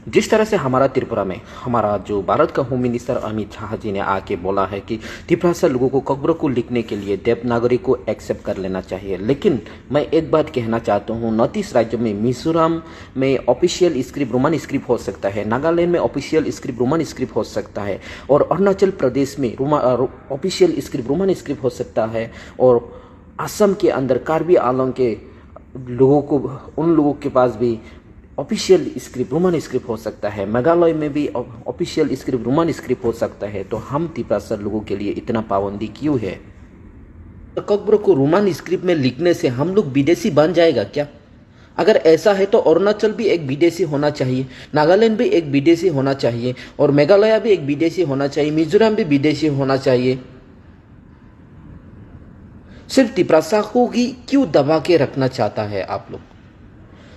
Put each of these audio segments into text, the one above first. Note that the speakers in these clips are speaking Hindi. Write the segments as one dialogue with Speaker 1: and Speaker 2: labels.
Speaker 1: जिस तरह से हमारा त्रिपुरा में हमारा जो भारत का होम मिनिस्टर अमित शाह जी ने आके बोला है कि त्रिपुरा लोगों को कब्र को लिखने के लिए देवनागरी को एक्सेप्ट कर लेना चाहिए, लेकिन मैं एक बात कहना चाहता हूँ, नॉर्थ ईस्ट राज्यों में मिजोरम में ऑफिशियल स्क्रिप्ट रोमन स्क्रिप्ट हो सकता है, नागालैंड में ऑफिशियल स्क्रिप्ट रोमन स्क्रिप्ट हो सकता है, और अरुणाचल प्रदेश में ऑफिशियल स्क्रिप्ट रोमन स्क्रिप्ट हो सकता है, और असम के अंदर कार्बी आंगलों के लोगों को उन लोगों के पास भी ऑफिशियल स्क्रिप्ट रोमन स्क्रिप्ट हो सकता है, मेघालय में भी ऑफिशियल स्क्रिप्ट रोमन स्क्रिप्ट हो सकता है। तो हम त्रिपुरा लोगों के लिए इतना पाबंदी क्यों है? कब्र को रोमन स्क्रिप्ट में लिखने से हम लोग विदेशी बन जाएगा क्या? अगर ऐसा है तो अरुणाचल भी एक विदेशी होना चाहिए, नागालैंड भी एक विदेशी होना चाहिए, और मेघालय भी एक विदेशी होना चाहिए, मिजोरम भी विदेशी होना चाहिए। सिर्फ त्रिपुरा को ही क्यों दबा के रखना चाहता है आप लोग?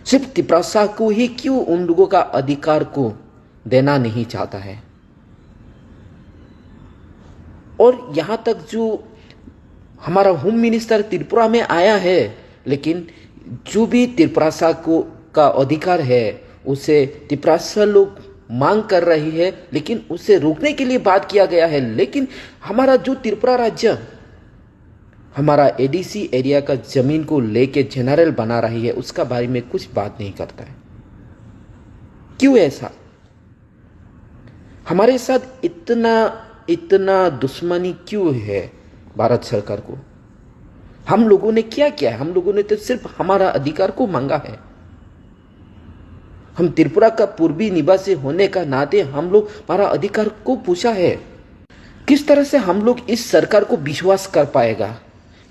Speaker 1: सिर्फ त्रिपुरा को ही क्यों उन लोगों का अधिकार को देना नहीं चाहता है? और यहां तक जो हमारा होम मिनिस्टर त्रिपुरा में आया है, लेकिन जो भी त्रिपुरा को का अधिकार है उसे त्रिपुरा लोग मांग कर रही है, लेकिन उसे रोकने के लिए बात किया गया है। लेकिन हमारा जो त्रिपुरा राज्य हमारा एडीसी एरिया का जमीन को लेके जनरल बना रही है, उसका बारे में कुछ बात नहीं करता है। क्यों ऐसा? हमारे साथ इतना दुश्मनी क्यों है भारत सरकार को? हम लोगों ने क्या किया है? हम लोगों ने तो सिर्फ हमारा अधिकार को मांगा है। हम त्रिपुरा का पूर्वी निवासी होने का नाते हम लोग हमारा अधिकार को पूछा है। किस तरह से हम लोग इस सरकार को विश्वास कर पाएगा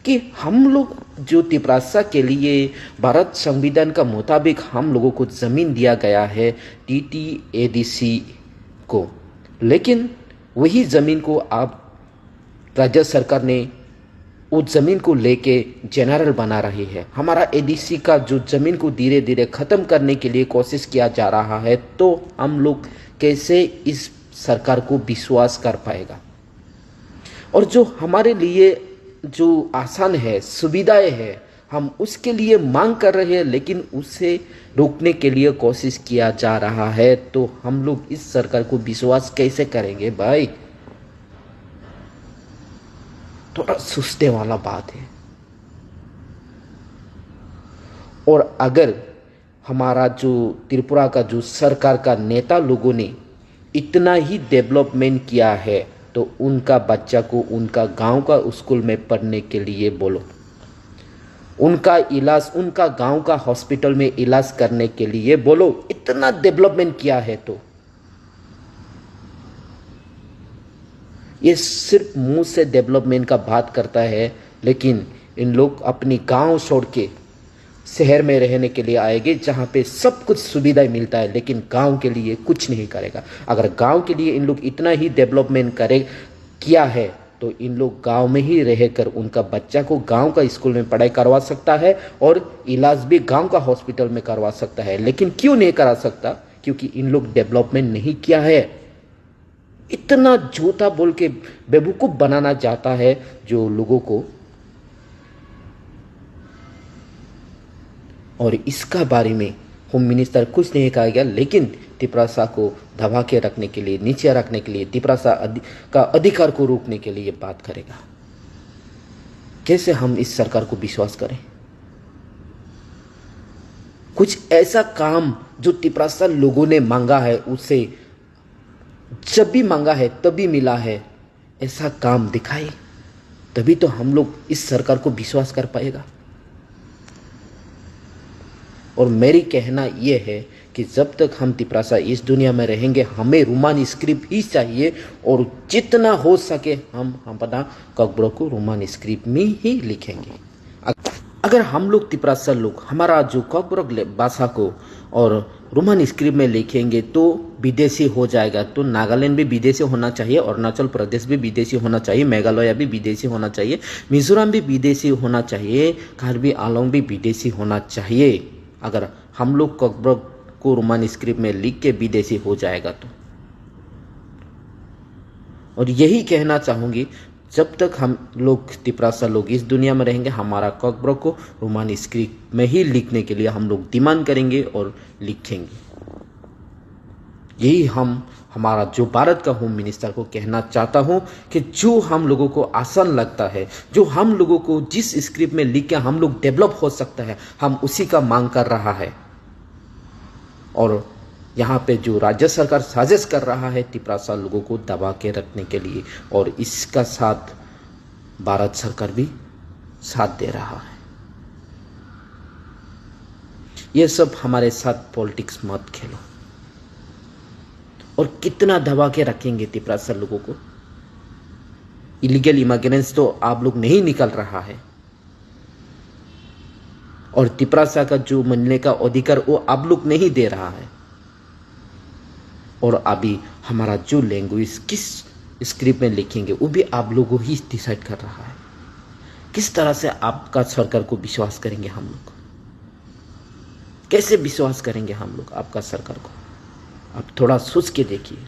Speaker 1: कि हम लोग जो त्रिपुरा के लिए भारत संविधान का मुताबिक हम लोगों को जमीन दिया गया है टीटीएडीसी को, लेकिन वही जमीन को आप राज्य सरकार ने उस जमीन को लेके जनरल बना रही है। हमारा एडीसी का जो जमीन को धीरे धीरे खत्म करने के लिए कोशिश किया जा रहा है, तो हम लोग कैसे इस सरकार को विश्वास कर पाएगा? और जो हमारे लिए जो आसान है, सुविधाएं है, हम उसके लिए मांग कर रहे हैं, लेकिन उसे रोकने के लिए कोशिश किया जा रहा है। तो हम लोग इस सरकार को विश्वास कैसे करेंगे भाई? थोड़ा सोचने वाला बात है। और अगर हमारा जो त्रिपुरा का जो सरकार का नेता लोगों ने इतना ही डेवलपमेंट किया है, तो उनका बच्चा को उनका गांव का स्कूल में पढ़ने के लिए बोलो, उनका इलाज उनका गांव का हॉस्पिटल में इलाज करने के लिए बोलो। इतना डेवलपमेंट किया है तो ये सिर्फ मुंह से डेवलपमेंट का बात करता है, लेकिन इन लोग अपनी गांव छोड़ के शहर में रहने के लिए आएंगे जहां पे सब कुछ सुविधाएं मिलता है, लेकिन गांव के लिए कुछ नहीं करेगा। अगर गांव के लिए इन लोग इतना ही डेवलपमेंट किया है, तो इन लोग गांव में ही रहकर उनका बच्चा को गांव का स्कूल में पढ़ाई करवा सकता है और इलाज भी गांव का हॉस्पिटल में करवा सकता है। लेकिन क्यों नहीं करा सकता? क्योंकि इन लोग डेवलपमेंट नहीं किया है। इतना झूठा बोल के बेवकूफ बनाना चाहता है जो लोगों को, और इसका बारे में होम मिनिस्टर कुछ नहीं कहा गया, लेकिन त्रिपुरा को दबा के रखने के लिए, नीचे रखने के लिए, त्रिपुरा का अधिकार को रोकने के लिए बात करेगा। कैसे हम इस सरकार को विश्वास करें? कुछ ऐसा काम जो त्रिपुरा लोगों ने मांगा है, उसे जब भी मांगा है तभी मिला है, ऐसा काम दिखाए, तभी तो हम लोग इस सरकार को विश्वास कर पाएगा। और मेरी कहना यह है कि जब तक हम त्रिपुरा इस दुनिया में रहेंगे, हमें रोमन स्क्रिप्ट ही चाहिए, और जितना हो सके हम अपना कब्र को रोमन स्क्रिप्ट में ही लिखेंगे। अगर हम लोग त्रिपुरा लोग हमारा जो कब्र भाषा को और रोमन स्क्रिप्ट में लिखेंगे तो विदेशी हो जाएगा। तो नागालैंड भी विदेशी होना चाहिए, अरुणाचल प्रदेश भी विदेशी होना चाहिए, मेघालय भी विदेशी होना चाहिए, मिजोरम भी विदेशी होना चाहिए, कार्बी आंगलों भी विदेशी होना चाहिए। अगर हम लोग कब्र को रोमन स्क्रिप्ट में लिख के विदेशी हो जाएगा तो। और यही कहना चाहूंगी, जब तक हम लोग त्रिपुरा लोग इस दुनिया में रहेंगे, हमारा कब्र को रोमन स्क्रिप्ट में ही लिखने के लिए हम लोग डिमांड करेंगे और लिखेंगे। यही हमारा जो भारत का होम मिनिस्टर को कहना चाहता हूं कि जो हम लोगों को आसान लगता है, जो हम लोगों को जिस स्क्रिप्ट में लिख के हम लोग डेवलप हो सकता है, हम उसी का मांग कर रहा है। और यहाँ पे जो राज्य सरकार साजिश कर रहा है तिपरासा लोगों को दबा के रखने के लिए, और इसका साथ भारत सरकार भी साथ दे रहा है। ये सब हमारे साथ पॉलिटिक्स मत खेलो। और कितना दबा के रखेंगे तिपरासा लोगों को? इलीगल इमिग्रेंट्स तो आप लोग नहीं निकल रहा है, और तिपरासा का जो मिलने का अधिकार वो आप लोग नहीं दे रहा है। और अभी हमारा जो लैंग्वेज किस स्क्रिप्ट में लिखेंगे वो भी आप लोगों ही डिसाइड कर रहा है। किस तरह से आपका सरकार को विश्वास करेंगे हम लोग? कैसे विश्वास करेंगे हम लोग आपका सरकार को? आप थोड़ा सोच के देखिए।